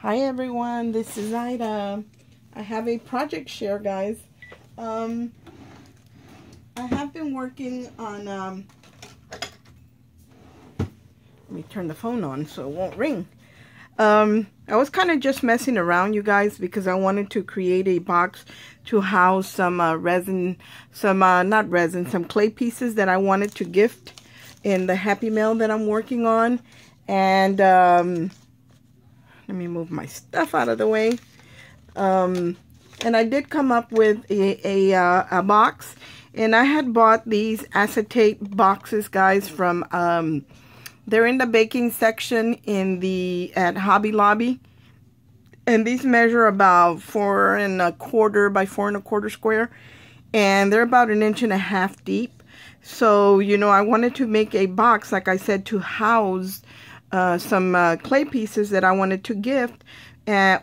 Hi everyone, this is Ida. I have a project share, guys. I have been working on, let me turn the phone on so it won't ring. I was kind of just messing around, you guys, because I wanted to create a box to house some some clay pieces that I wanted to gift in the Happy Mail that I'm working on. And let me move my stuff out of the way. And I did come up with a box, and I had bought these acetate boxes, guys, from they're in the baking section at Hobby Lobby, and these measure about 4 1/4 by 4 1/4 square, and they're about 1.5 inches deep. So, you know, I wanted to make a box, like I said, to house some clay pieces that I wanted to gift,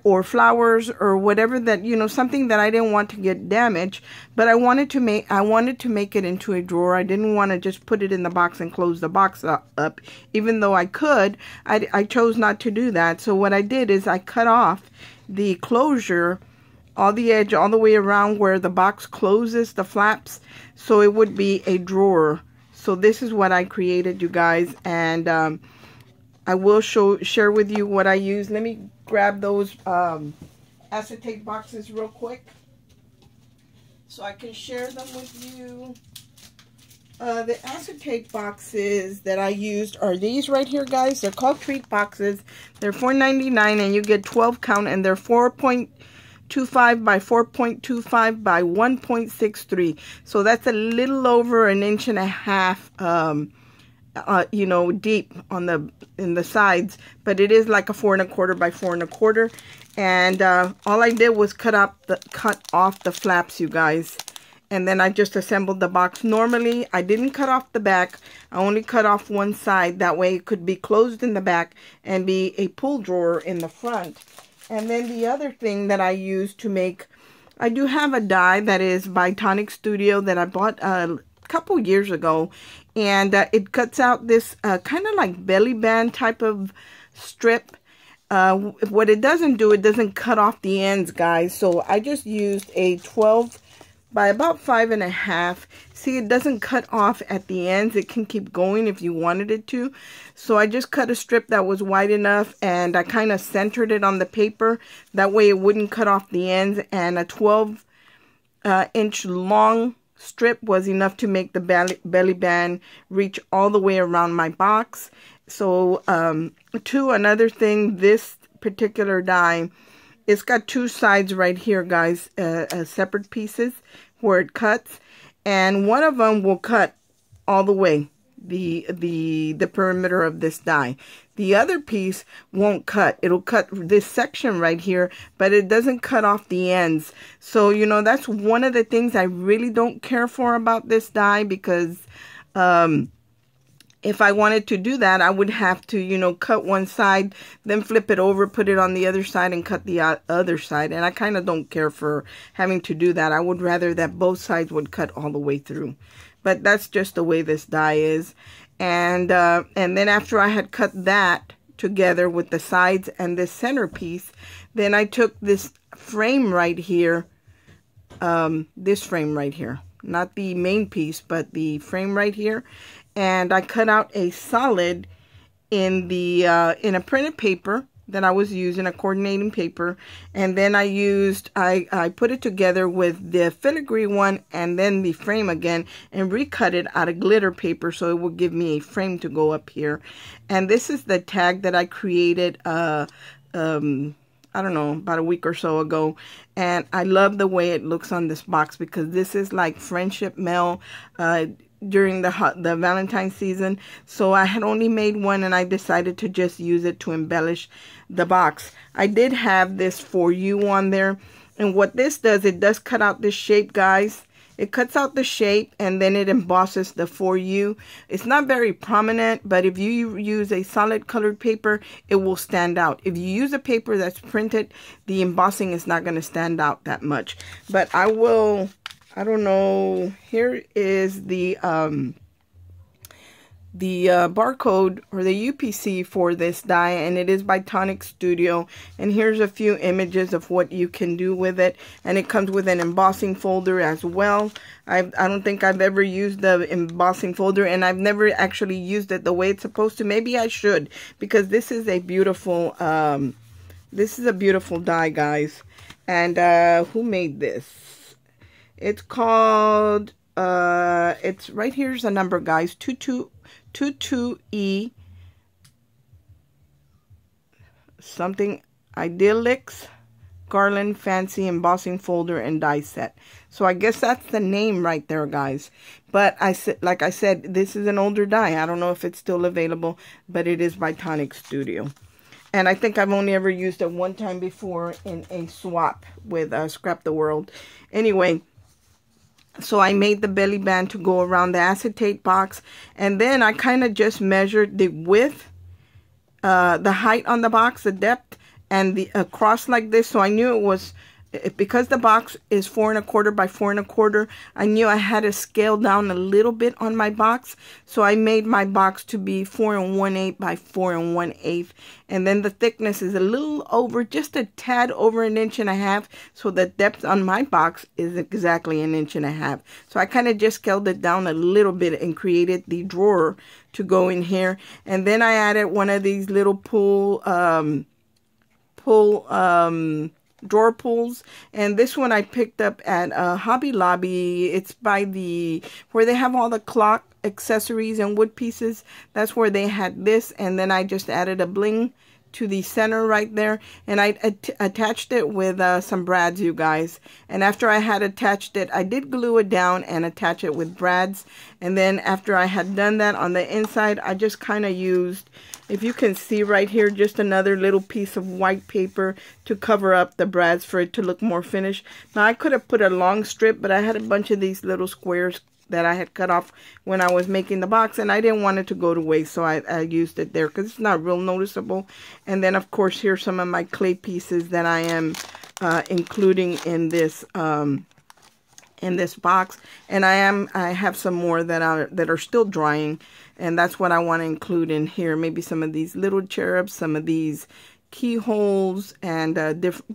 or flowers, or whatever, that, you know, something that I didn't want to get damaged, but I wanted to make it into a drawer. I didn't want to just put it in the box and close the box up, even though I could. I chose not to do that. So what I did is I cut off the closure, all the edge, all the way around where the box closes, the flaps, so it would be a drawer. So this is what I created, you guys, and I will share with you what I use. Let me grab those acetate boxes real quick so I can share them with you. The acetate boxes that I used are these right here, guys. They're called treat boxes. They're $4.99, and you get 12 count, and they're 4.25 by 4.25 by 1.63. So that's a little over 1.5 inches. You know, deep in the sides, but it is like a 4 1/4 by 4 1/4. And all I did was cut off the flaps, you guys, and then I just assembled the box. Normally I didn't cut off the back. I only cut off one side, that way it could be closed in the back and be a pull drawer in the front. And then the other thing that I used to make, I do have a die that is by Tonic Studio that I bought a couple years ago, and it cuts out this kind of like belly band type of strip. What it doesn't do, it doesn't cut off the ends, guys. So I just used a 12 by about 5 1/2. See, it doesn't cut off at the ends. It can keep going if you wanted it to. So I just cut a strip that was wide enough, and I kind of centered it on the paper. That way it wouldn't cut off the ends, and a 12-inch long strip was enough to make the belly band reach all the way around my box. So another thing, this particular die, it's got two sides right here, guys, separate pieces where it cuts, and one of them will cut all the way the perimeter of this die. The other piece won't cut. It'll cut this section right here, but it doesn't cut off the ends. So, you know, that's one of the things I really don't care for about this die, because if I wanted to do that, I would have to, you know, cut one side, then flip it over, put it on the other side, and cut the other side. And I kind of don't care for having to do that. I would rather that both sides would cut all the way through. But that's just the way this die is. And then after I had cut that together with the sides and this centerpiece, then I took this frame right here, this frame right here, not the main piece, but the frame right here, and I cut out a solid in a printed paper that I was using, a coordinating paper, and then I put it together with the filigree one and then the frame again, and recut it out of glitter paper so it will give me a frame to go up here. And this is the tag that I created I don't know, about a week or so ago, and I love the way it looks on this box, because this is like friendship mail during the Valentine season. So I had only made one, and I decided to just use it to embellish the box. I did have this for you on there, and what this does, it does cut out this shape, guys. It cuts out the shape, and then it embosses the for you. It's not very prominent, but if you use a solid colored paper, it will stand out. If you use a paper that's printed, the embossing is not going to stand out that much. But I don't know, here is the barcode or the UPC for this die, and it is by Tonic Studio. And here's a few images of what you can do with it, and it comes with an embossing folder as well. I don't think I've ever used the embossing folder, and I've never actually used it the way it's supposed to. Maybe I should, because this is a beautiful die, guys. And who made this? It's called it's right here's a number, guys. 22E something Idyllics Garland Fancy Embossing Folder and Die Set. So I guess that's the name right there, guys. But like I said, this is an older die. I don't know if it's still available, but it is by Tonic Studio. And I think I've only ever used it one time before in a swap with Scrap the World. Anyway, so I made the belly band to go around the acetate box. And then I kind of just measured the width, the height on the box, the depth, and the across like this. So I knew it was, because the box is 4 1/4 by 4 1/4, I knew I had to scale down a little bit on my box. So I made my box to be 4 1/8 by 4 1/8. And then the thickness is a little over, just a tad over 1.5 inches. So the depth on my box is exactly 1.5 inches. So I kind of just scaled it down a little bit and created the drawer to go in here. And then I added one of these little drawer pulls, and this one I picked up at Hobby Lobby. It's by where they have all the clock accessories and wood pieces. That's where they had this, and then I just added a bling to the center right there, and I attached it with some brads, you guys. And after I had attached it, I did glue it down and attach it with brads. And then after I had done that on the inside, I just kind of used, if you can see right here, just another little piece of white paper to cover up the brads for it to look more finished. Now I could have put a long strip, but I had a bunch of these little squares that I had cut off when I was making the box, and I didn't want it to go to waste, so I used it there because it's not real noticeable. And then of course here's some of my clay pieces that I am including in this box, and I have some more that are still drying, and that's what I want to include in here. Maybe some of these little cherubs, some of these keyholes, and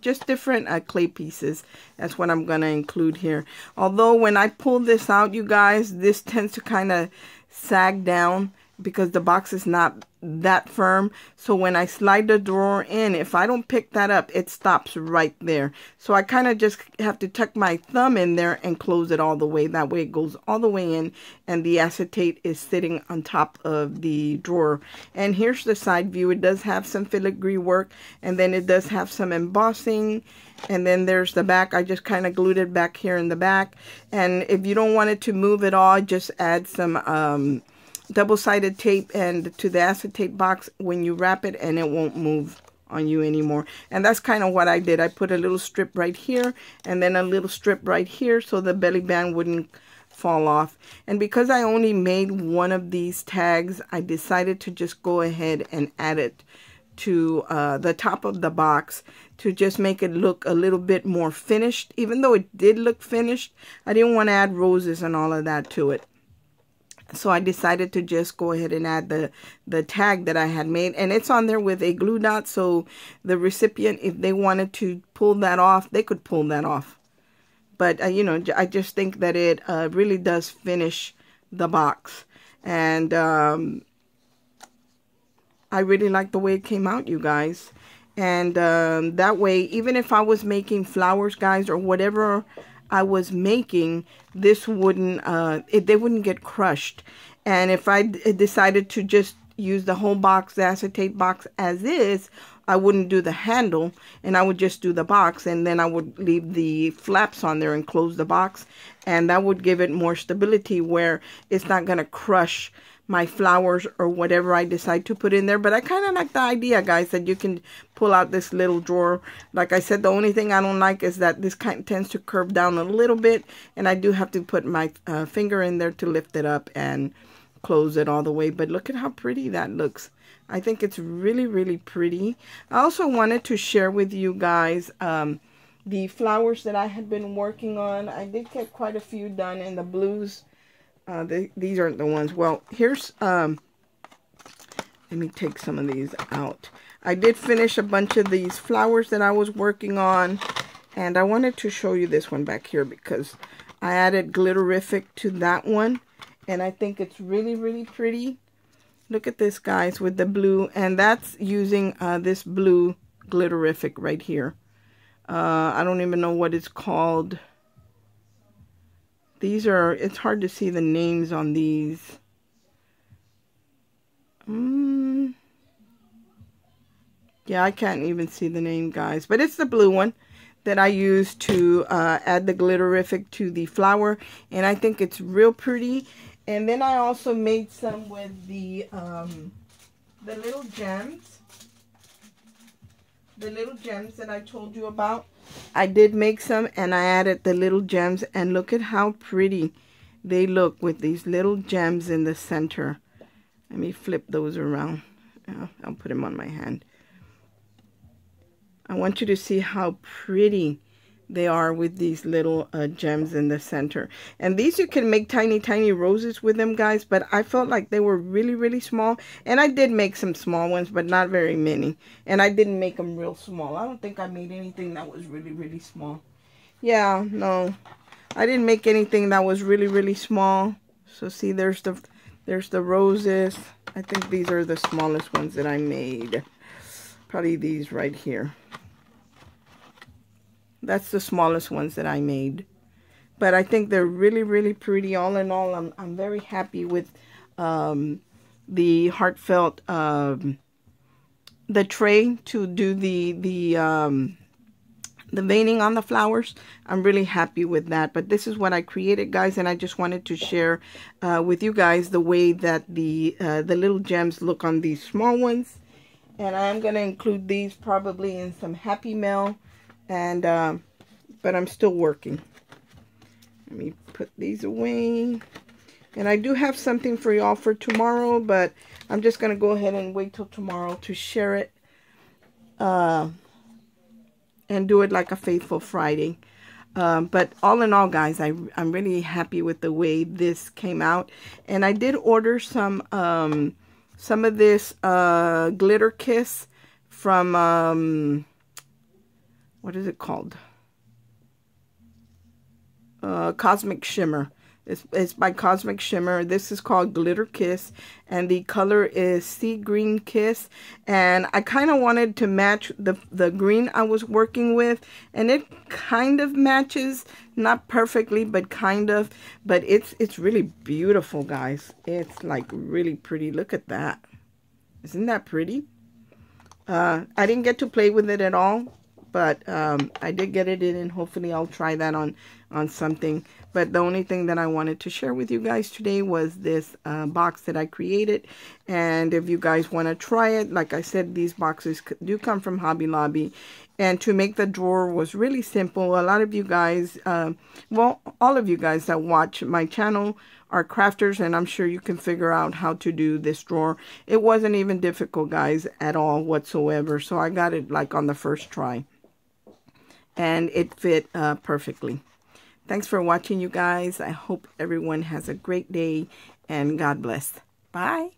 different clay pieces. That's what I'm going to include here. Although when I pull this out, you guys, this tends to kind of sag down because the box is not that firm. So when I slide the drawer in, if I don't pick that up, it stops right there. So I kind of just have to tuck my thumb in there and close it all the way. That way it goes all the way in, and the acetate is sitting on top of the drawer. And here's the side view. It does have some filigree work, and then it does have some embossing. And then there's the back. I just kind of glued it back here in the back. And if you don't want it to move at all, just add some double-sided tape and to the acetate box when you wrap it, and it won't move on you anymore. And that's kind of what I did. I put a little strip right here and then a little strip right here so the belly band wouldn't fall off. And because I only made one of these tags, I decided to just go ahead and add it to the top of the box to just make it look a little bit more finished. Even though it did look finished, I didn't want to add roses and all of that to it. So I decided to just go ahead and add the tag that I had made. And it's on there with a glue dot. So the recipient, if they wanted to pull that off, they could pull that off. But, you know, I just think that it really does finish the box. And I really like the way it came out, you guys. And that way, even if I was making flowers, guys, or whatever I was making, this wouldn't they wouldn't get crushed. And if I decided to just use the whole box, the acetate box as is, I wouldn't do the handle, and I would just do the box, and then I would leave the flaps on there and close the box, and that would give it more stability where it's not going to crush my flowers or whatever I decide to put in there. But I kind of like the idea, guys, that you can pull out this little drawer. Like I said, the only thing I don't like is that this kind tends to curve down a little bit, and I do have to put my finger in there to lift it up and close it all the way. But look at how pretty that looks. I think it's really, really pretty. I also wanted to share with you guys the flowers that I had been working on. I did get quite a few done in the blues. These aren't the ones. Well, here's Let me take some of these out. I did finish a bunch of these flowers that I was working on. And I wanted to show you this one back here because I added Glitterific to that one. And I think it's really, really pretty. Look at this, guys, with the blue. And that's using this blue Glitterific right here. I don't even know what it's called. These are, it's hard to see the names on these. Yeah, I can't even see the name, guys. But it's the blue one that I use to add the Glitterific to the flower. And I think it's real pretty. And then I also made some with the little gems. The little gems that I told you about. I did make some and I added the little gems. And look at how pretty they look with these little gems in the center. Let me flip those around. I'll put them on my hand. I want you to see how pretty they are with these little gems in the center. And these you can make tiny, tiny roses with them, guys. But I felt like they were really, really small. And I did make some small ones, but not very many. And I didn't make them real small. I don't think I made anything that was really, really small. Yeah, no. I didn't make anything that was really, really small. So see, there's the roses. I think these are the smallest ones that I made. Probably these right here. That's the smallest ones that I made. But I think they're really, really pretty. All in all, I'm very happy with the heartfelt, the tray to do the veining on the flowers. I'm really happy with that. But this is what I created, guys. And I just wanted to share with you guys the way that the little gems look on these small ones. And I'm going to include these probably in some Happy Mail. And, but I'm still working. Let me put these away. And I do have something for y'all for tomorrow, but I'm just going to go ahead and wait till tomorrow to share it. And do it like a Faithful Friday. But all in all, guys, I'm really happy with the way this came out. And I did order some of this Glitter Kiss from, what is it called? Cosmic Shimmer. It's by Cosmic Shimmer. This is called Glitter Kiss. And the color is Sea Green Kiss. And I kind of wanted to match the green I was working with. And it kind of matches. Not perfectly, but kind of. But it's really beautiful, guys. It's like really pretty. Look at that. Isn't that pretty? I didn't get to play with it at all. But I did get it in, and hopefully I'll try that on something. But the only thing that I wanted to share with you guys today was this box that I created. And if you guys want to try it, like I said, these boxes do come from Hobby Lobby. And to make the drawer was really simple. A lot of you guys, well, all of you guys that watch my channel are crafters, and I'm sure you can figure out how to do this drawer. It wasn't even difficult, guys, at all whatsoever. So I got it like on the first try. And it fit perfectly. Thanks for watching, you guys. I hope everyone has a great day, and God bless. Bye.